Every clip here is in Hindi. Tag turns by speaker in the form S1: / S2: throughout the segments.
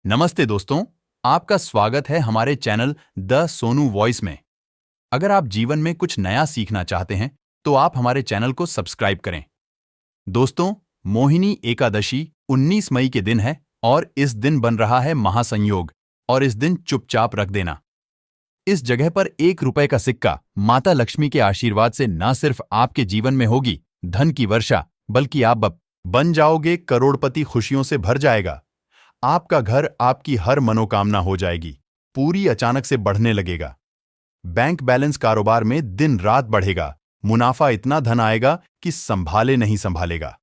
S1: नमस्ते दोस्तों, आपका स्वागत है हमारे चैनल द सोनू वॉइस में। अगर आप जीवन में कुछ नया सीखना चाहते हैं, तो आप हमारे चैनल को सब्सक्राइब करें। दोस्तों, मोहिनी एकादशी 19 मई के दिन है और इस दिन बन रहा है महासंयोग। और इस दिन चुपचाप रख देना। इस जगह पर 1 रुपए का सिक्का माता लक्ष्मी के आशीर्वाद से न सिर्फ आपके जीवन में होगी धन की वर्षा, बल्कि आप बन जाओगे करोड़पति। खुशियों से भर जाएगा आपका घर, आपकी हर मनोकामना हो जाएगी पूरी, अचानक से बढ़ने लगेगा। बैंक बैलेंस कारोबार में दिन रात बढ़ेगा, मुनाफा इतना धन आएगा कि संभाले नहीं संभालेगा।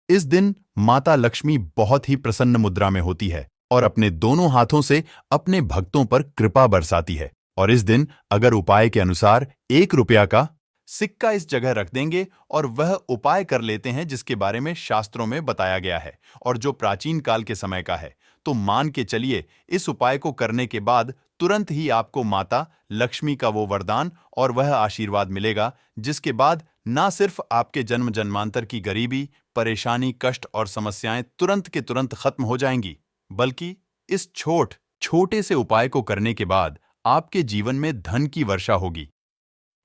S1: इस दिन माता लक्ष्मी बहुत ही प्रसन्न मुद्रा में होती है और अपने दोनों हाथों से अपने भक्तों पर कृपा बरसाती है। और इस दिन अगर उपाय के अनुसार 1 रुपया का सिक्का इस जगह रख देंगे और वह उपाय कर लेते हैं जिसके बारे में शास्त्रों में बताया गया है और जो प्राचीन काल के समय का है, तो मान के चलिए इस उपाय को करने के बाद तुरंत ही आपको माता लक्ष्मी का वो वरदान और वह आशीर्वाद मिलेगा जिसके बाद ना सिर्फ आपके जन्म जन्मांतर की गरीबी, परेशानी, कष्ट और समस्याएं तुरंत के तुरंत खत्म हो जाएंगी, बल्कि इस छोटे से उपाय को करने के बाद आपके जीवन में धन की वर्षा होगी।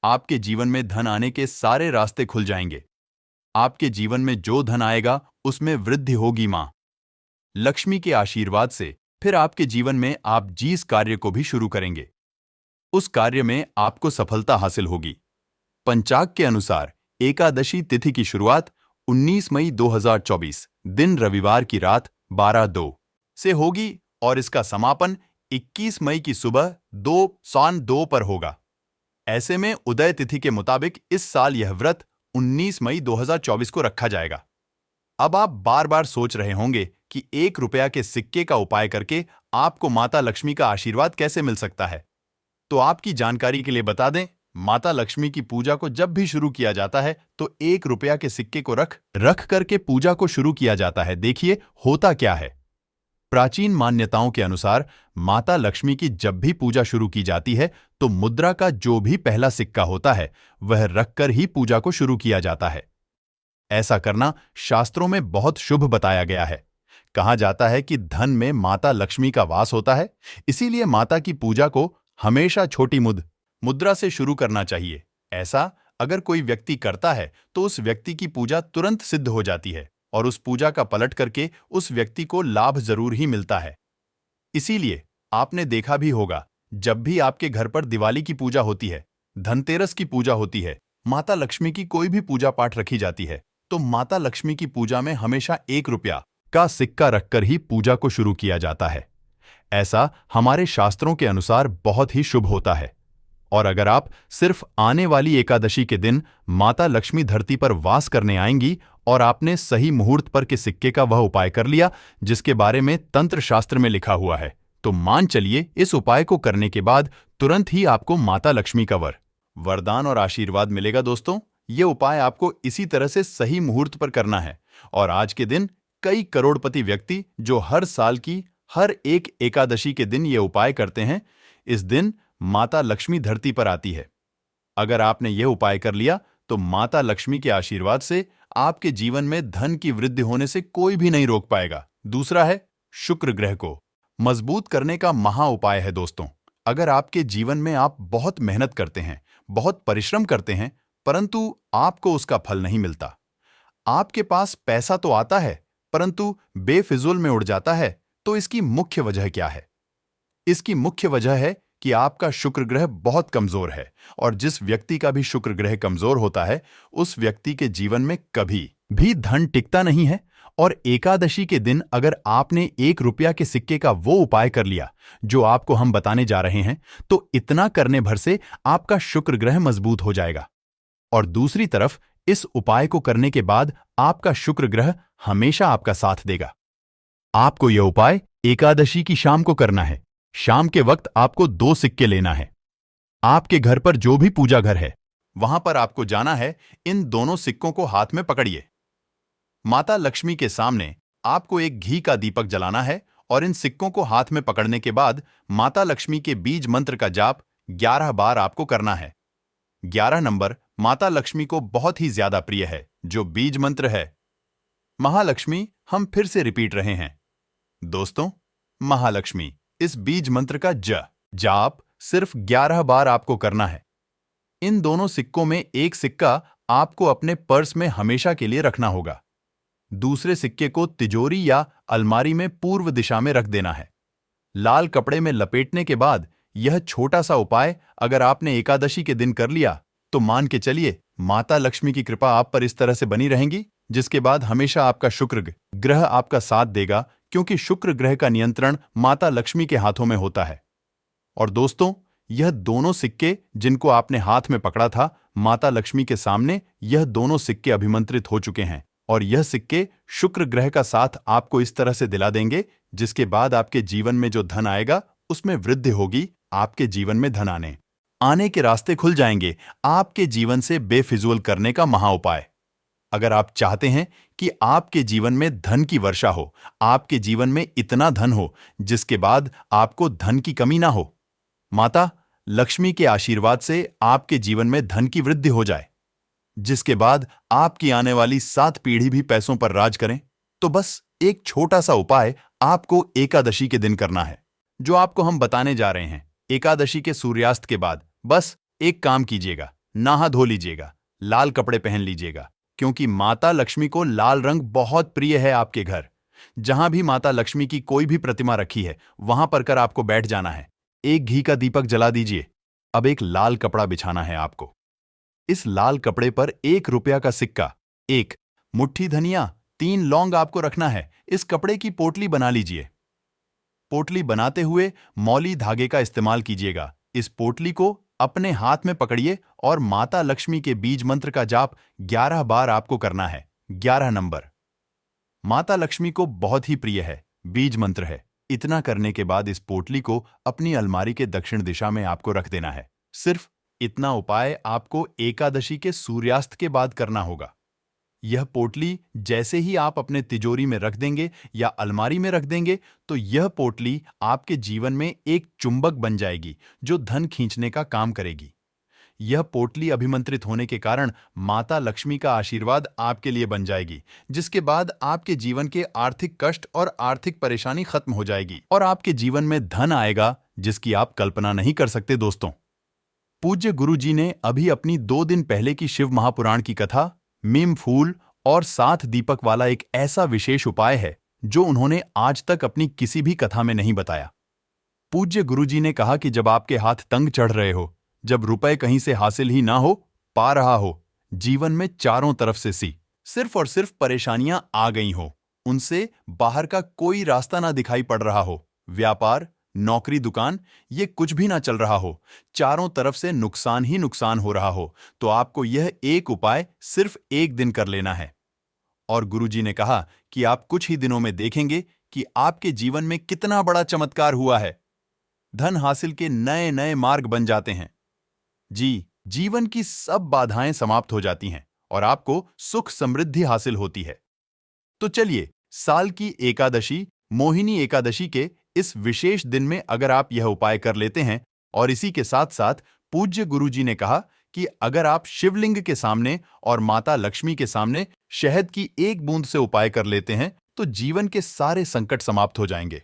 S1: आपके जीवन में धन आने के सारे रास्ते खुल जाएंगे। आपके जीवन में जो धन आएगा उसमें वृद्धि होगी मां लक्ष्मी के आशीर्वाद से। फिर आपके जीवन में आप जिस कार्य को भी शुरू करेंगे, उस कार्य में आपको सफलता हासिल होगी। पंचांग के अनुसार एकादशी तिथि की शुरुआत 19 मई 2024 दिन रविवार की रात 12:02 से होगी और इसका समापन 21 मई की सुबह 2:02 पर होगा। ऐसे में उदय तिथि के मुताबिक इस साल यह व्रत 19 मई 2024 को रखा जाएगा। अब आप बार बार सोच रहे होंगे कि 1 रुपया के सिक्के का उपाय करके आपको माता लक्ष्मी का आशीर्वाद कैसे मिल सकता है। तो आपकी जानकारी के लिए बता दें, माता लक्ष्मी की पूजा को जब भी शुरू किया जाता है तो 1 रुपया के सिक्के को रख करके पूजा को शुरू किया जाता है। देखिए होता क्या है। प्राचीन मान्यताओं के अनुसार माता लक्ष्मी की जब भी पूजा शुरू की जाती है तो मुद्रा का जो भी पहला सिक्का होता है वह रखकर ही पूजा को शुरू किया जाता है। ऐसा करना शास्त्रों में बहुत शुभ बताया गया है। कहा जाता है कि धन में माता लक्ष्मी का वास होता है, इसीलिए माता की पूजा को हमेशा छोटी मुद्रा से शुरू करना चाहिए। ऐसा अगर कोई व्यक्ति करता है तो उस व्यक्ति की पूजा तुरंत सिद्ध हो जाती है और उस पूजा का पलट करके उस व्यक्ति को लाभ जरूर ही मिलता है। इसीलिए आपने देखा भी होगा, जब भी आपके घर पर दिवाली की पूजा होती है, धनतेरस की पूजा होती है, माता लक्ष्मी की कोई भी पूजा पाठ रखी जाती है, तो माता लक्ष्मी की पूजा में हमेशा 1 रुपया का सिक्का रखकर ही पूजा को शुरू किया जाता है। ऐसा हमारे शास्त्रों के अनुसार बहुत ही शुभ होता है। और अगर आप सिर्फ आने वाली एकादशी के दिन माता लक्ष्मी धरती पर वास करने आएंगी और आपने सही मुहूर्त पर के सिक्के का वह उपाय कर लिया जिसके बारे में तंत्र शास्त्र में लिखा हुआ है, तो मान चलिए इस उपाय को करने के बाद तुरंत ही आपको माता लक्ष्मी का वरदान और आशीर्वाद मिलेगा। दोस्तों, ये उपाय आपको इसी तरह से सही मुहूर्त पर करना है और आज के दिन कई करोड़पति व्यक्ति जो हर साल की हर एक एकादशी के दिन ये उपाय करते हैं, इस दिन माता लक्ष्मी धरती पर आती है। अगर आपने यह उपाय कर लिया तो माता लक्ष्मी के आशीर्वाद से आपके जीवन में धन की वृद्धि होने से कोई भी नहीं रोक पाएगा। दूसरा है शुक्र ग्रह को मजबूत करने का महा उपाय है। दोस्तों, अगर आपके जीवन में आप बहुत मेहनत करते हैं, बहुत परिश्रम करते हैं, परंतु आपको उसका फल नहीं मिलता, आपके पास पैसा तो आता है परंतु बेफिजूल में उड़ जाता है, तो इसकी मुख्य वजह क्या है? इसकी मुख्य वजह है कि आपका शुक्र ग्रह बहुत कमजोर है और जिस व्यक्ति का भी शुक्र ग्रह कमजोर होता है उस व्यक्ति के जीवन में कभी भी धन टिकता नहीं है। और एकादशी के दिन अगर आपने 1 रुपया के सिक्के का वो उपाय कर लिया जो आपको हम बताने जा रहे हैं, तो इतना करने भर से आपका शुक्र ग्रह मजबूत हो जाएगा। और दूसरी तरफ इस उपाय को करने के बाद आपका शुक्र ग्रह हमेशा आपका साथ देगा। आपको यह उपाय एकादशी की शाम को करना है। शाम के वक्त आपको 2 सिक्के लेना है। आपके घर पर जो भी पूजा घर है वहां पर आपको जाना है। इन दोनों सिक्कों को हाथ में पकड़िए। माता लक्ष्मी के सामने आपको एक घी का दीपक जलाना है और इन सिक्कों को हाथ में पकड़ने के बाद माता लक्ष्मी के बीज मंत्र का जाप 11 बार आपको करना है। 11 नंबर माता लक्ष्मी को बहुत ही ज्यादा प्रिय है, जो बीज मंत्र है महालक्ष्मी। हम फिर से रिपीट रहे हैं दोस्तों, महालक्ष्मी। इस बीज मंत्र का जाप सिर्फ 11 बार आपको करना है। इन दोनों सिक्कों में एक सिक्का आपको अपने पर्स में हमेशा के लिए रखना होगा। दूसरे सिक्के को तिजोरी या अलमारी में पूर्व दिशा में रख देना है। लाल कपड़े में लपेटने के बाद यह छोटा सा उपाय अगर आपने एकादशी के दिन कर लिया तो मान के चलिए माता लक्ष्मी की कृपा आप पर इस तरह से बनी रहेंगी, जिसके बाद हमेशा आपका शुक्र ग्रह आपका साथ देगा, क्योंकि शुक्र ग्रह का नियंत्रण माता लक्ष्मी के हाथों में होता है। और दोस्तों, यह दोनों सिक्के जिनको आपने हाथ में पकड़ा था, माता लक्ष्मी के सामने यह दोनों सिक्के अभिमंत्रित हो चुके हैं और यह सिक्के शुक्र ग्रह का साथ आपको इस तरह से दिला देंगे, जिसके बाद आपके जीवन में जो धन आएगा उसमें वृद्धि होगी। आपके जीवन में धन आने के रास्ते खुल जाएंगे। आपके जीवन से बेफिजूल करने का महा उपाय। अगर आप चाहते हैं कि आपके जीवन में धन की वर्षा हो, आपके जीवन में इतना धन हो जिसके बाद आपको धन की कमी ना हो, माता लक्ष्मी के आशीर्वाद से आपके जीवन में धन की वृद्धि हो जाए, जिसके बाद आपकी आने वाली 7 पीढ़ी भी पैसों पर राज करें, तो बस एक छोटा सा उपाय आपको एकादशी के दिन करना है, जो आपको हम बताने जा रहे हैं। एकादशी के सूर्यास्त के बाद बस एक काम कीजिएगा, नहा धो लीजिएगा, लाल कपड़े पहन लीजिएगा, क्योंकि माता लक्ष्मी को लाल रंग बहुत प्रिय है। आपके घर जहां भी माता लक्ष्मी की कोई भी प्रतिमा रखी है वहां पर कर आपको बैठ जाना है। एक घी का दीपक जला दीजिए। अब एक लाल कपड़ा बिछाना है आपको। इस लाल कपड़े पर 1 रुपया का सिक्का, 1 मुट्ठी धनिया, 3 लौंग आपको रखना है। इस कपड़े की पोटली बना लीजिए। पोटली बनाते हुए मौली धागे का इस्तेमाल कीजिएगा। इस पोटली को अपने हाथ में पकड़िए और माता लक्ष्मी के बीज मंत्र का जाप 11 बार आपको करना है। 11 नंबर माता लक्ष्मी को बहुत ही प्रिय है, बीज मंत्र है। इतना करने के बाद इस पोटली को अपनी अलमारी के दक्षिण दिशा में आपको रख देना है। सिर्फ इतना उपाय आपको एकादशी के सूर्यास्त के बाद करना होगा। यह पोटली जैसे ही आप अपने तिजोरी में रख देंगे या अलमारी में रख देंगे, तो यह पोटली आपके जीवन में एक चुंबक बन जाएगी जो धन खींचने का काम करेगी। यह पोटली अभिमंत्रित होने के कारण माता लक्ष्मी का आशीर्वाद आपके लिए बन जाएगी, जिसके बाद आपके जीवन के आर्थिक कष्ट और आर्थिक परेशानी खत्म हो जाएगी और आपके जीवन में धन आएगा जिसकी आप कल्पना नहीं कर सकते। दोस्तों, पूज्य गुरु जी ने अभी अपनी 2 दिन पहले की शिव महापुराण की कथा मीम फूल और 7 दीपक वाला एक ऐसा विशेष उपाय है जो उन्होंने आज तक अपनी किसी भी कथा में नहीं बताया। पूज्य गुरुजी ने कहा कि जब आपके हाथ तंग चढ़ रहे हो, जब रुपए कहीं से हासिल ही ना हो पा रहा हो, जीवन में चारों तरफ से सिर्फ और सिर्फ परेशानियां आ गई हो, उनसे बाहर का कोई रास्ता ना दिखाई पड़ रहा हो, व्यापार नौकरी दुकान ये कुछ भी ना चल रहा हो, चारों तरफ से नुकसान ही नुकसान हो रहा हो, तो आपको यह एक उपाय सिर्फ 1 दिन कर लेना है। और गुरुजी ने कहा कि आप कुछ ही दिनों में देखेंगे कि आपके जीवन में कितना बड़ा चमत्कार हुआ है। धन हासिल के नए नए मार्ग बन जाते हैं। जी, जीवन की सब बाधाएं समाप्त हो जाती हैं और आपको सुख समृद्धि हासिल होती है। तो चलिए, साल की एकादशी मोहिनी एकादशी के इस विशेष दिन में अगर आप यह उपाय कर लेते हैं, और इसी के साथ साथ पूज्य गुरुजी ने कहा कि अगर आप शिवलिंग के सामने और माता लक्ष्मी के सामने शहद की 1 बूंद से उपाय कर लेते हैं, तो जीवन के सारे संकट समाप्त हो जाएंगे।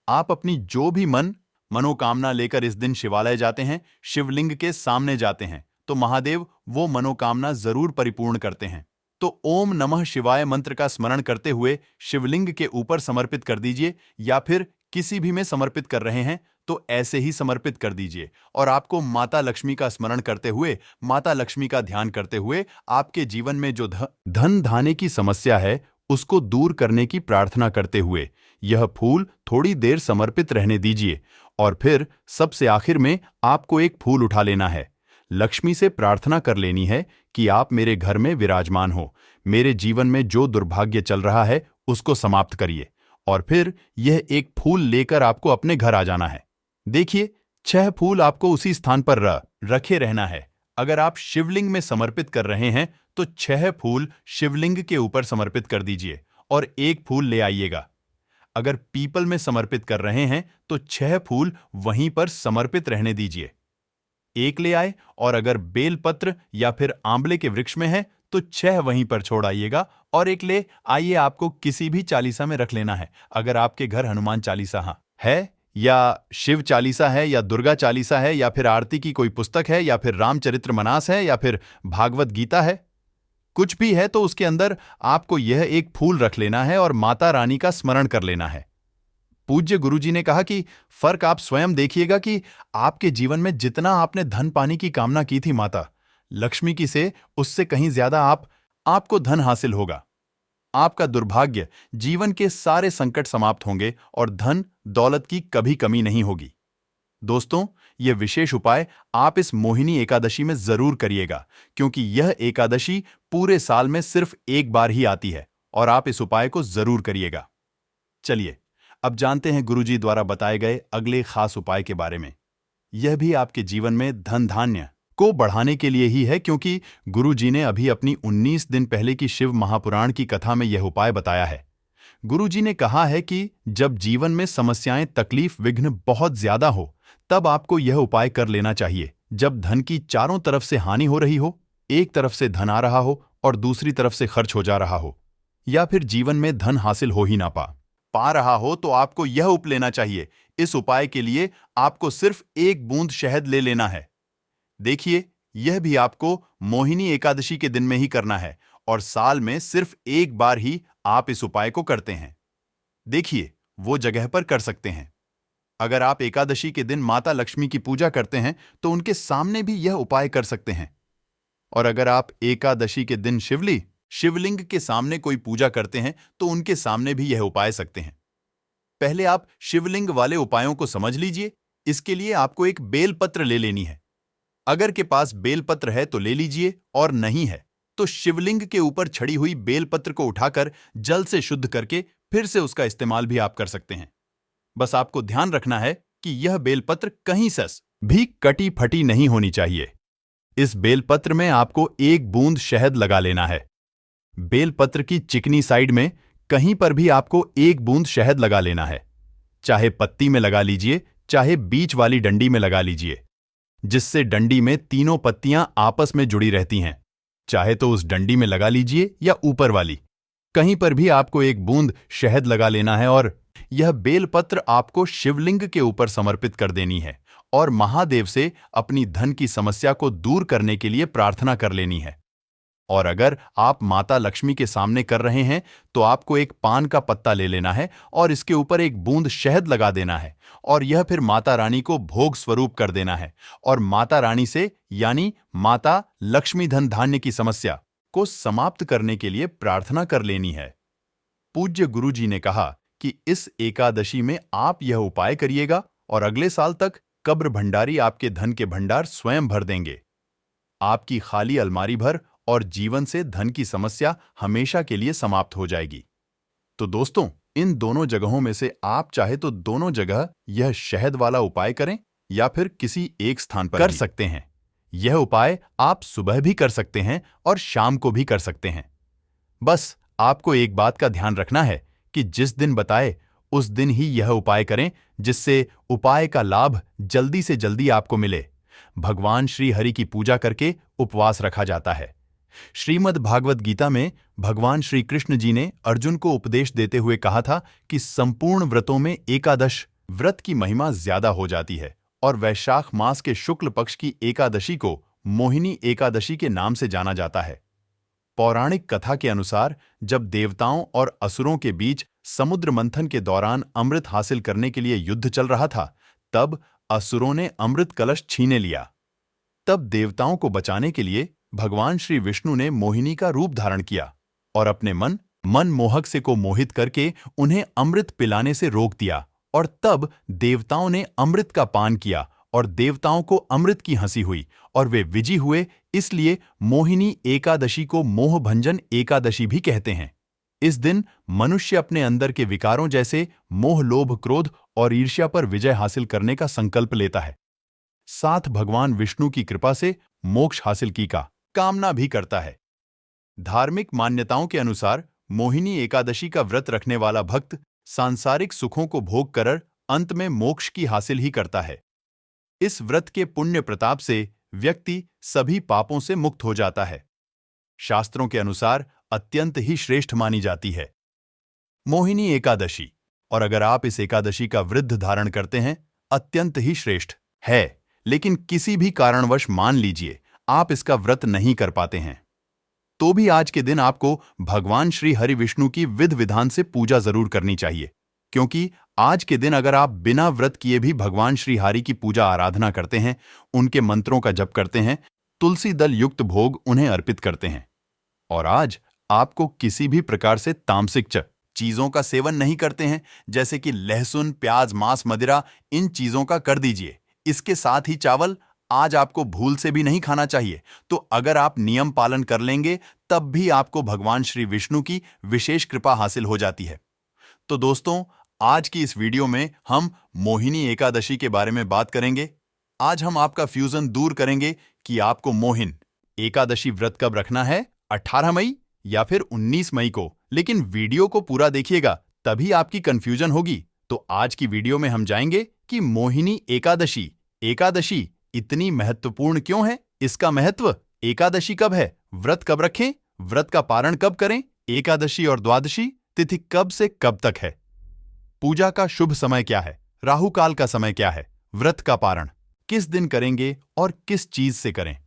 S1: आप अपनी जो भी मनोकामना लेकर इस दिन शिवालय जाते हैं, शिवलिंग के सामने जाते हैं, तो महादेव वो मनोकामना जरूर परिपूर्ण करते हैं। तो ओम नमः शिवाय मंत्र का स्मरण करते हुए शिवलिंग के ऊपर समर्पित कर दीजिए, या फिर किसी भी में समर्पित कर रहे हैं तो ऐसे ही समर्पित कर दीजिए। और आपको माता लक्ष्मी का स्मरण करते हुए, माता लक्ष्मी का ध्यान करते हुए आपके जीवन में जो धन धाने की समस्या है उसको दूर करने की प्रार्थना करते हुए यह फूल थोड़ी देर समर्पित रहने दीजिए। और फिर सबसे आखिर में आपको एक फूल उठा लेना है, लक्ष्मी से प्रार्थना कर लेनी है कि आप मेरे घर में विराजमान हो, मेरे जीवन में जो दुर्भाग्य चल रहा है उसको समाप्त करिए। और फिर यह एक फूल लेकर आपको अपने घर आ जाना है। देखिए, 6 फूल आपको उसी स्थान पर रखे रहना है। अगर आप शिवलिंग में समर्पित कर रहे हैं तो 6 फूल शिवलिंग के ऊपर समर्पित कर दीजिए और 1 फूल ले आइएगा। अगर पीपल में समर्पित कर रहे हैं तो 6 फूल वहीं पर समर्पित रहने दीजिए, 1 ले आए। और अगर बेलपत्र या फिर आंवले के वृक्ष में है तो 6 वहीं पर छोड़ आइएगा और 1 ले आइए। आपको किसी भी चालीसा में रख लेना है। अगर आपके घर हनुमान चालीसा है, या शिव चालीसा है, या दुर्गा चालीसा है, या फिर आरती की कोई पुस्तक है, या फिर रामचरितमानस है, या फिर भागवत गीता है, कुछ भी है तो उसके अंदर आपको यह एक फूल रख लेना है और माता रानी का स्मरण कर लेना है। पूज्य गुरुजी ने कहा कि फर्क आप स्वयं देखिएगा कि आपके जीवन में जितना आपने धन पाने की कामना की थी माता लक्ष्मी की से उससे कहीं ज्यादा आपको धन हासिल होगा। आपका दुर्भाग्य, जीवन के सारे संकट समाप्त होंगे और धन दौलत की कभी कमी नहीं होगी। दोस्तों, यह विशेष उपाय आप इस मोहिनी एकादशी में जरूर करिएगा, क्योंकि यह एकादशी पूरे साल में सिर्फ एक बार ही आती है और आप इस उपाय को जरूर करिएगा। चलिए अब जानते हैं गुरुजी द्वारा बताए गए अगले खास उपाय के बारे में। यह भी आपके जीवन में धन धान्य को बढ़ाने के लिए ही है, क्योंकि गुरुजी ने अभी अपनी 19 दिन पहले की शिव महापुराण की कथा में यह उपाय बताया है। गुरुजी ने कहा है कि जब जीवन में समस्याएं, तकलीफ, विघ्न बहुत ज्यादा हो, तब आपको यह उपाय कर लेना चाहिए। जब धन की चारों तरफ से हानि हो रही हो, एक तरफ से धन आ रहा हो और दूसरी तरफ से खर्च हो जा रहा हो, या फिर जीवन में धन हासिल हो ही ना पा रहा हो, तो आपको यह उप लेना चाहिए। इस उपाय के लिए आपको सिर्फ एक बूंद शहद ले लेना है। देखिए, यह भी आपको मोहिनी एकादशी के दिन में ही करना है और साल में सिर्फ एक बार ही आप इस उपाय को करते हैं। देखिए, वो जगह पर कर सकते हैं। अगर आप एकादशी के दिन माता लक्ष्मी की पूजा करते हैं तो उनके सामने भी यह उपाय कर सकते हैं। और अगर आप एकादशी के दिन शिवलिंग के सामने कोई पूजा करते हैं तो उनके सामने भी यह उपाय सकते हैं। पहले आप शिवलिंग वाले उपायों को समझ लीजिए। इसके लिए आपको एक बेलपत्र ले लेनी है। अगर के पास बेलपत्र है तो ले लीजिए, और नहीं है तो शिवलिंग के ऊपर छड़ी हुई बेलपत्र को उठाकर जल से शुद्ध करके फिर से उसका इस्तेमाल भी आप कर सकते हैं। बस आपको ध्यान रखना है कि यह बेलपत्र कहीं से भी कटी फटी नहीं होनी चाहिए। इस बेलपत्र में आपको एक बूंद शहद लगा लेना है। बेलपत्र की चिकनी साइड में कहीं पर भी आपको एक बूंद शहद लगा लेना है। चाहे पत्ती में लगा लीजिए, चाहे बीच वाली डंडी में लगा लीजिए, जिससे डंडी में तीनों पत्तियां आपस में जुड़ी रहती हैं। चाहे तो उस डंडी में लगा लीजिए या ऊपर वाली, कहीं पर भी आपको एक बूंद शहद लगा लेना है और यह बेलपत्र आपको शिवलिंग के ऊपर समर्पित कर देनी है और महादेव से अपनी धन की समस्या को दूर करने के लिए प्रार्थना कर लेनी है। और अगर आप माता लक्ष्मी के सामने कर रहे हैं तो आपको एक पान का पत्ता ले लेना है और इसके ऊपर एक बूंद शहद लगा देना है और यह फिर माता रानी को भोग स्वरूप कर देना है और माता रानी से, यानी माता लक्ष्मी धन धान्य की समस्या को समाप्त करने के लिए प्रार्थना कर लेनी है। पूज्य गुरुजी ने कहा कि इस एकादशी में आप यह उपाय करिएगा और अगले साल तक कब्र भंडारी आपके धन के भंडार स्वयं भर देंगे। आपकी खाली अलमारी भर और जीवन से धन की समस्या हमेशा के लिए समाप्त हो जाएगी। तो दोस्तों, इन दोनों जगहों में से आप चाहे तो दोनों जगह यह शहद वाला उपाय करें या फिर किसी एक स्थान पर कर सकते हैं। यह उपाय आप सुबह भी कर सकते हैं और शाम को भी कर सकते हैं। बस आपको एक बात का ध्यान रखना है कि जिस दिन बताए उस दिन ही यह उपाय करें, जिससे उपाय का लाभ जल्दी से जल्दी आपको मिले। भगवान श्री हरि की पूजा करके उपवास रखा जाता है। श्रीमद् भागवत गीता में भगवान श्री कृष्ण जी ने अर्जुन को उपदेश देते हुए कहा था कि संपूर्ण व्रतों में एकादश व्रत की महिमा ज्यादा हो जाती है और वैशाख मास के शुक्ल पक्ष की एकादशी को मोहिनी एकादशी के नाम से जाना जाता है। पौराणिक कथा के अनुसार जब देवताओं और असुरों के बीच समुद्र मंथन के दौरान अमृत हासिल करने के लिए युद्ध चल रहा था, तब असुरों ने अमृत कलश छीने लिया। तब देवताओं को बचाने के लिए भगवान श्री विष्णु ने मोहिनी का रूप धारण किया और अपने मन मोहक से को मोहित करके उन्हें अमृत पिलाने से रोक दिया और तब देवताओं ने अमृत का पान किया और देवताओं को अमृत की हंसी हुई और वे विजयी हुए। इसलिए मोहिनी एकादशी को मोहभंजन एकादशी भी कहते हैं। इस दिन मनुष्य अपने अंदर के विकारों जैसे मोह, लोभ, क्रोध और ईर्ष्या पर विजय हासिल करने का संकल्प लेता है। साथ भगवान विष्णु की कृपा से मोक्ष हासिल की का कामना भी करता है। धार्मिक मान्यताओं के अनुसार मोहिनी एकादशी का व्रत रखने वाला भक्त सांसारिक सुखों को भोग कर अंत में मोक्ष की हासिल ही करता है। इस व्रत के पुण्य प्रताप से व्यक्ति सभी पापों से मुक्त हो जाता है। शास्त्रों के अनुसार अत्यंत ही श्रेष्ठ मानी जाती है। मोहिनी एकादशी और अगर आप इस एकादशी का व्रत धारण करते हैं, अत्यंत ही श्रेष्ठ है। लेकिन किसी भी कारणवश मान लीजिए आप इसका व्रत नहीं कर पाते हैं, तो भी आज के दिन आपको भगवान श्री हरि विष्णु की विधि विधान से पूजा जरूर करनी चाहिए। क्योंकि आज के दिन अगर आप बिना व्रत किए भी भगवान श्री हरि की पूजा आराधना करते हैं, उनके मंत्रों का जप करते हैं, तुलसी दल युक्त भोग उन्हें अर्पित करते हैं, और आज आपको किसी भी प्रकार से तामसिक चीजों का सेवन नहीं करते हैं, जैसे कि लहसुन, प्याज, मांस, मदिरा, इन चीजों का कर दीजिए। इसके साथ ही चावल आज आपको भूल से भी नहीं खाना चाहिए। तो अगर आप नियम पालन कर लेंगे तब भी आपको भगवान श्री विष्णु की विशेष कृपा हासिल हो जाती है। तो दोस्तों, आज की इस वीडियो में हम मोहिनी एकादशी के बारे में बात करेंगे। आज हम आपका फ्यूजन दूर करेंगे कि आपको मोहिन एकादशी व्रत कब रखना है, 18 मई या फिर 19 मई को। लेकिन वीडियो को पूरा देखिएगा, तभी आपकी कंफ्यूजन होगी। तो आज की वीडियो में हम जाएंगे कि मोहिनी एकादशी इतनी महत्वपूर्ण क्यों है, इसका महत्व, एकादशी कब है, व्रत कब रखें, व्रत का पारण कब करें, एकादशी और द्वादशी तिथि कब से कब तक है, पूजा का शुभ समय क्या है, राहु काल का समय क्या है, व्रत का पारण किस दिन करेंगे और किस चीज से करें,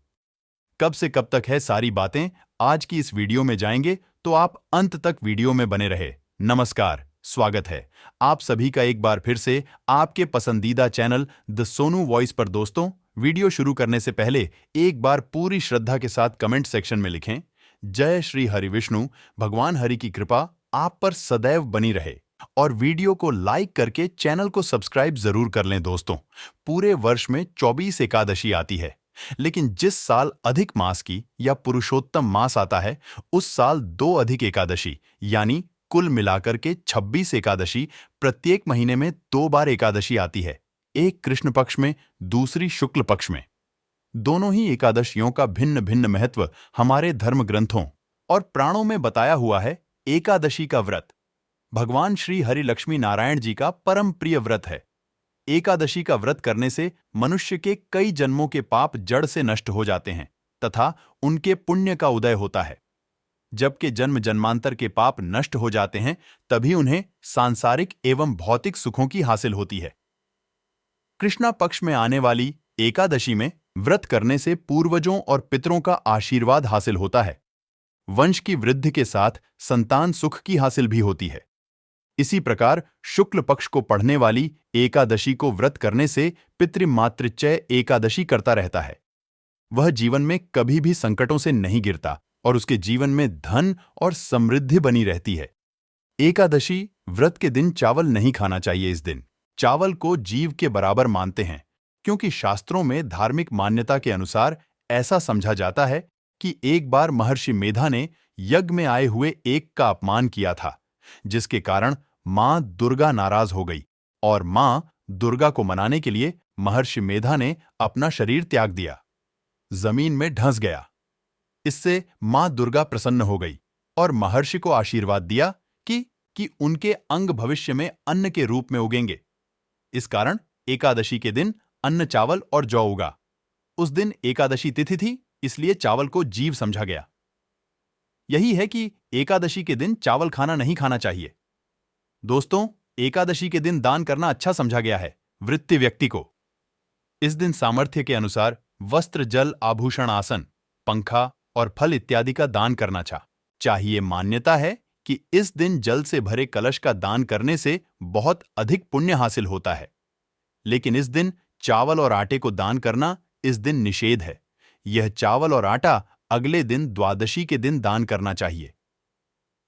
S1: कब से कब तक है, सारी बातें आज की इस वीडियो में जाएंगे। तो आप अंत तक वीडियो में बने रहे। नमस्कार, स्वागत है आप सभी का एक बार फिर से आपके पसंदीदा चैनल द सोनू वॉइस पर। दोस्तों, वीडियो शुरू करने से पहले एक बार पूरी श्रद्धा के साथ कमेंट सेक्शन में लिखें, जय श्री हरि विष्णु, भगवान हरि की कृपा आप पर सदैव बनी रहे। और वीडियो को लाइक करके चैनल को सब्सक्राइब जरूर कर लें। दोस्तों, पूरे वर्ष में 24 एकादशी आती है, लेकिन जिस साल अधिक मास की या पुरुषोत्तम मास आता है, उस साल 2 अधिक एकादशी यानी कुल मिलाकर के 26 एकादशी प्रत्येक महीने में 2 बार एकादशी आती है, एक कृष्ण पक्ष में, दूसरी शुक्ल पक्ष में। दोनों ही एकादशियों का भिन्न भिन्न महत्व हमारे धर्म ग्रंथों और प्राणों में बताया हुआ है। एकादशी का व्रत भगवान श्री हरि लक्ष्मी नारायण जी का परम प्रिय व्रत है। एकादशी का व्रत करने से मनुष्य के कई जन्मों के पाप जड़ से नष्ट हो जाते हैं तथा उनके पुण्य का उदय होता है। जबकि जन्म जन्मांतर के पाप नष्ट हो जाते हैं, तभी उन्हें सांसारिक एवं भौतिक सुखों की हासिल होती है। कृष्णा पक्ष में आने वाली एकादशी में व्रत करने से पूर्वजों और पितरों का आशीर्वाद हासिल होता है। वंश की वृद्धि के साथ संतान सुख की हासिल भी होती है। इसी प्रकार शुक्ल पक्ष को पढ़ने वाली एकादशी को व्रत करने से पितृमातृचय एकादशी करता रहता है। वह जीवन में कभी भी संकटों से नहीं गिरता और उसके जीवन में धन और समृद्धि बनी रहती है। एकादशी व्रत के दिन चावल नहीं खाना चाहिए। इस दिन चावल को जीव के बराबर मानते हैं, क्योंकि शास्त्रों में धार्मिक मान्यता के अनुसार ऐसा समझा जाता है कि एक बार महर्षि मेधा ने यज्ञ में आए हुए एक का अपमान किया था, जिसके कारण मां दुर्गा नाराज हो गई और मां दुर्गा को मनाने के लिए महर्षि मेधा ने अपना शरीर त्याग दिया, जमीन में धंस गया। इससे मां दुर्गा प्रसन्न हो गई और महर्षि को आशीर्वाद दिया कि उनके अंग भविष्य में अन्न के रूप में उगेंगे। इस कारण एकादशी के दिन अन्न, चावल और जौ उगा। उस दिन एकादशी तिथि थी, इसलिए चावल को जीव समझा गया। यही है कि एकादशी के दिन चावल खाना नहीं खाना चाहिए। दोस्तों, एकादशी के दिन दान करना अच्छा समझा गया है वृत्ति व्यक्ति को। इस दिन सामर्थ्य के अनुसार वस्त्र, जल, आभूषण, आसन, पंखा और फल इत्यादि का दान करना चाहिए। मान्यता है कि इस दिन जल से भरे कलश का दान करने से बहुत अधिक पुण्य हासिल होता है। लेकिन इस दिन चावल और आटे को दान करना इस दिन निषेध है। यह चावल और आटा अगले दिन द्वादशी के दिन दान करना चाहिए।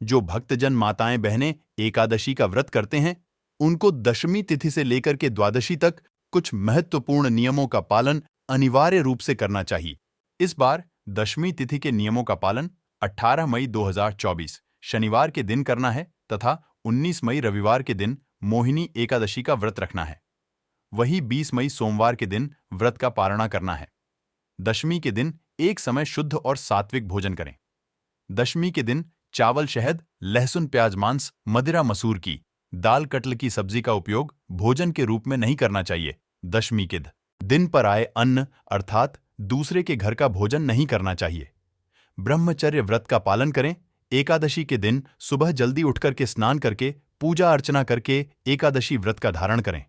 S1: जो भक्तजन माताएं बहनें एकादशी का व्रत करते हैं, उनको दशमी तिथि से लेकर के द्वादशी तक कुछ महत्वपूर्ण नियमों का पालन अनिवार्य रूप से करना चाहिए। इस बार दशमी तिथि के नियमों का पालन 18 मई 2024 शनिवार के दिन करना है तथा 19 मई रविवार के दिन मोहिनी एकादशी का व्रत रखना है। वही 20 मई सोमवार के दिन व्रत का पारणा करना है। दशमी के दिन एक समय शुद्ध और सात्विक भोजन करें। दशमी के दिन चावल, शहद, लहसुन, प्याज, मांस, मदिरा, मसूर की दाल, कटल की सब्जी का उपयोग भोजन के रूप में नहीं करना चाहिए। दशमी के दिन पर आए अन्न अर्थात दूसरे के घर का भोजन नहीं करना चाहिए। ब्रह्मचर्य व्रत का पालन करें। एकादशी के दिन सुबह जल्दी उठकर के स्नान करके पूजा अर्चना करके एकादशी व्रत का धारण करें।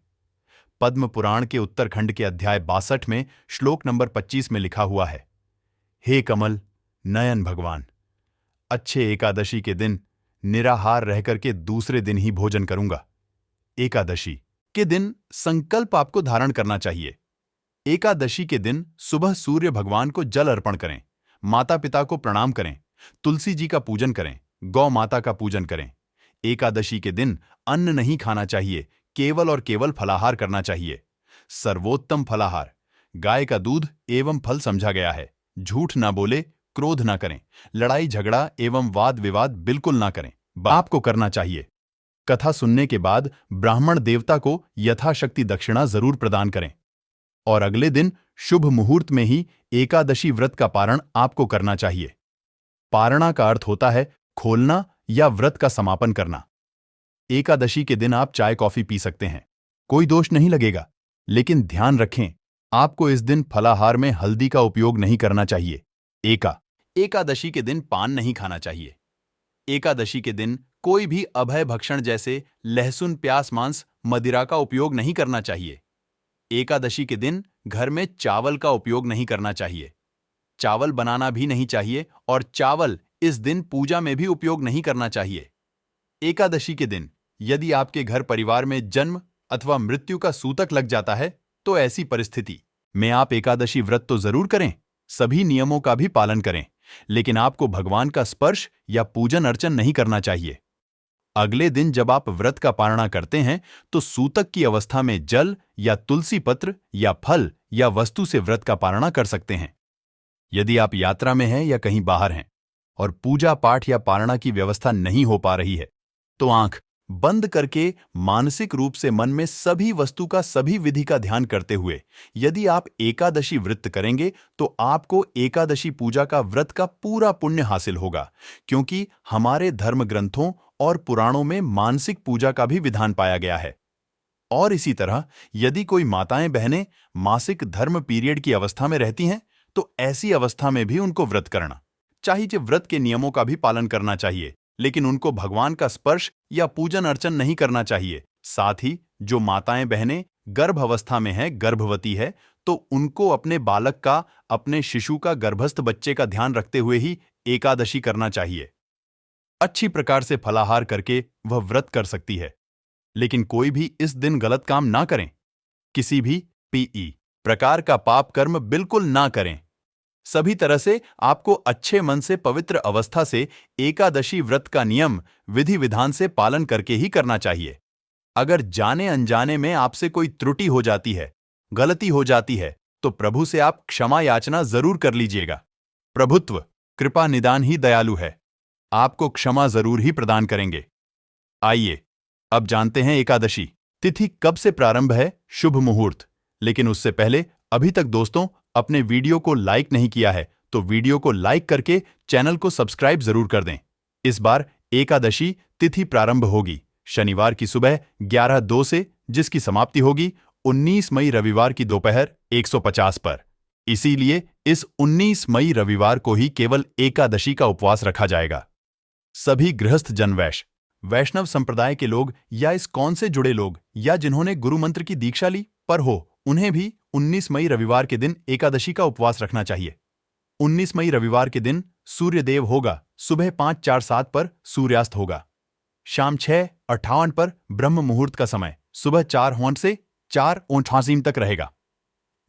S1: पद्म पुराण के उत्तरखंड के अध्याय 62 में श्लोक नंबर 25 में लिखा हुआ है, हे कमल नयन भगवान, अच्छे एकादशी के दिन निराहार रहकर के दूसरे दिन ही भोजन करूंगा। एकादशी के दिन संकल्प आपको धारण करना चाहिए। एकादशी के दिन सुबह सूर्य भगवान को जल अर्पण करें, माता पिता को प्रणाम करें, तुलसी जी का पूजन करें, गौ माता का पूजन करें। एकादशी के दिन अन्न नहीं खाना चाहिए, केवल और केवल फलाहार करना चाहिए। सर्वोत्तम फलाहार गाय का दूध एवं फल समझा गया है। झूठ ना बोले, क्रोध ना करें, लड़ाई झगड़ा एवं वाद विवाद बिल्कुल ना करें। आपको करना चाहिए, कथा सुनने के बाद ब्राह्मण देवता को यथाशक्ति दक्षिणा जरूर प्रदान करें और अगले दिन शुभ मुहूर्त में ही एकादशी व्रत का पारण आपको करना चाहिए। पारणा का अर्थ होता है खोलना या व्रत का समापन करना। एकादशी के दिन आप चाय कॉफी पी सकते हैं, कोई दोष नहीं लगेगा, लेकिन ध्यान रखें आपको इस दिन फलाहार में हल्दी का उपयोग नहीं करना चाहिए। एकादशी के दिन पान नहीं खाना चाहिए। एकादशी के दिन कोई भी अभय भक्षण जैसे लहसुन, प्याज, मांस, मदिरा का उपयोग नहीं करना चाहिए। एकादशी के दिन घर में चावल का उपयोग नहीं करना चाहिए। चावल बनाना भी नहीं चाहिए और चावल इस दिन पूजा में भी उपयोग नहीं करना चाहिए। एकादशी के दिन यदि आपके घर परिवार में जन्म अथवा मृत्यु का सूतक लग जाता है तो ऐसी परिस्थिति में आप एकादशी व्रत तो जरूर करें, सभी नियमों का भी पालन करें, लेकिन आपको भगवान का स्पर्श या पूजन अर्चन नहीं करना चाहिए। अगले दिन जब आप व्रत का पारणा करते हैं तो सूतक की अवस्था में जल या तुलसी पत्र या फल या वस्तु से व्रत का पारणा कर सकते हैं। यदि आप यात्रा में हैं या कहीं बाहर हैं और पूजा पाठ या पारणा की व्यवस्था नहीं हो पा रही है तो आंख बंद करके मानसिक रूप से मन में सभी वस्तु का सभी विधि का ध्यान करते हुए यदि आप एकादशी व्रत करेंगे तो आपको एकादशी पूजा का व्रत का पूरा पुण्य हासिल होगा, क्योंकि हमारे धर्म ग्रंथों और पुराणों में मानसिक पूजा का भी विधान पाया गया है। और इसी तरह यदि कोई माताएं बहनें मासिक धर्म पीरियड की अवस्था में रहती हैं तो ऐसी अवस्था में भी उनको व्रत करना चाहिए। व्रत के नियमों का भी पालन करना चाहिए, लेकिन उनको भगवान का स्पर्श या पूजन अर्चन नहीं करना चाहिए। साथ ही जो माताएं बहनें गर्भ अवस्था में हैं, गर्भवती है, तो उनको अपने बालक का, अपने शिशु का, गर्भस्थ बच्चे का ध्यान रखते हुए ही एकादशी करना चाहिए। अच्छी प्रकार से फलाहार करके वह व्रत कर सकती है, लेकिन कोई भी इस दिन गलत काम ना करें। किसी भी प्रकार का पाप कर्म बिल्कुल ना करें। सभी तरह से आपको अच्छे मन से पवित्र अवस्था से एकादशी व्रत का नियम विधि विधान से पालन करके ही करना चाहिए। अगर जाने अनजाने में आपसे कोई त्रुटि हो जाती है, गलती हो जाती है, तो प्रभु से आप क्षमा याचना जरूर कर लीजिएगा। प्रभुत्व कृपा निदान ही दयालु है, आपको क्षमा जरूर ही प्रदान करेंगे। आइए अब जानते हैं एकादशी तिथि कब से प्रारंभ है, शुभ मुहूर्त। लेकिन उससे पहले अभी तक दोस्तों अपने वीडियो को लाइक नहीं किया है तो वीडियो को लाइक करके चैनल को सब्सक्राइब जरूर कर दें। इस बार एकादशी तिथि प्रारंभ होगी शनिवार की सुबह 11:02 से, जिसकी समाप्ति होगी 19 मई रविवार की दोपहर 1:50 पर। इसीलिए इस 19 मई रविवार को ही केवल एकादशी का उपवास रखा जाएगा। सभी गृहस्थ जन वैष्णव संप्रदाय के लोग या इस कौन से जुड़े लोग या जिन्होंने गुरु मंत्र की दीक्षा ली पर हो, उन्हें भी 19 मई रविवार के दिन एकादशी का उपवास रखना चाहिए। 19 मई रविवार के दिन सूर्यदेव होगा, सुबह 5:47 पर सूर्यास्त होगा। शाम 6:58 पर ब्रह्म मुहूर्त का समय सुबह 4 से 4:88 तक रहेगा।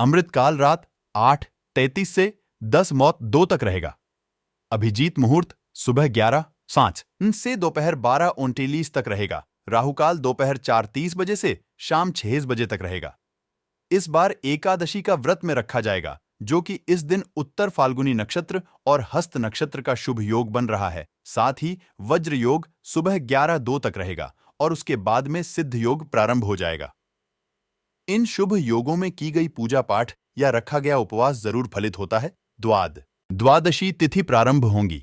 S1: अमृतकाल रात 8:33 से 10:02 तक रहेगा। अभिजीत मुहूर्त सुबह 11:05 से दोपहर 12:39 तक रहेगा। राहुकाल दोपहर 4:30 बजे से शाम 6 बजे तक रहेगा। इस बार एकादशी का व्रत में रखा जाएगा, जो कि इस दिन उत्तर फाल्गुनी नक्षत्र और हस्त नक्षत्र का शुभ योग बन रहा है। साथ ही वज्र योग सुबह 11:02 तक रहेगा और उसके बाद में सिद्ध योग प्रारंभ हो जाएगा। इन शुभ योगों में की गई पूजा पाठ या रखा गया उपवास जरूर फलित होता है। द्वादशी तिथि प्रारंभ होंगी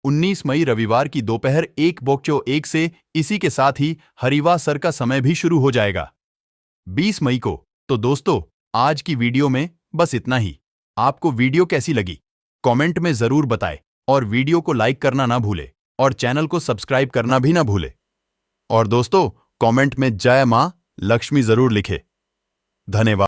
S1: 19 मई रविवार की दोपहर 1:01 से। इसी के साथ ही हरिवासर का समय भी शुरू हो जाएगा 20 मई को। तो दोस्तों आज की वीडियो में बस इतना ही। आपको वीडियो कैसी लगी कमेंट में जरूर बताएं और वीडियो को लाइक करना ना भूले और चैनल को सब्सक्राइब करना भी ना भूले। और दोस्तों, कमेंट में जय मां लक्ष्मी जरूर लिखे। धन्यवाद।